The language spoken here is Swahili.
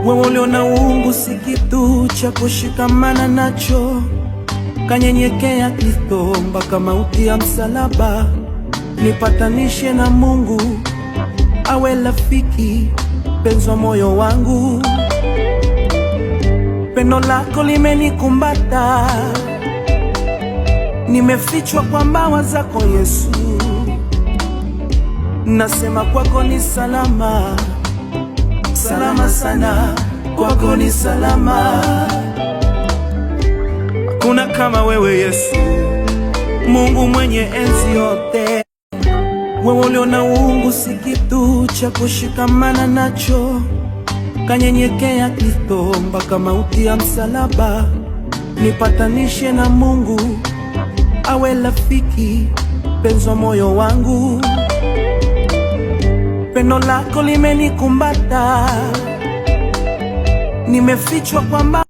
Wewe uliona uungu si kitu cha kushikamana nacho, kanyenyekea Kristo mpaka mauti ya msalaba, nipatanishe na Mungu, awe rafiki penzi wa moyo wangu. Pendo lako limenikumbata, nimefichwa kwa mbawa zako Yesu. Nasema kwako ni salama, salama sana, kwako ni salama. Hakuna kama wewe Yesu, Mungu mwenye enzi yote. Wewe uliona uungu si kitu cha kushikamana nacho, kanyenyekea Kristo mpaka mauti ya msalaba, nipatanishe na Mungu, awe rafiki penzi wa moyo wangu. Pendo lako limenikumbata, nimefichwa kwa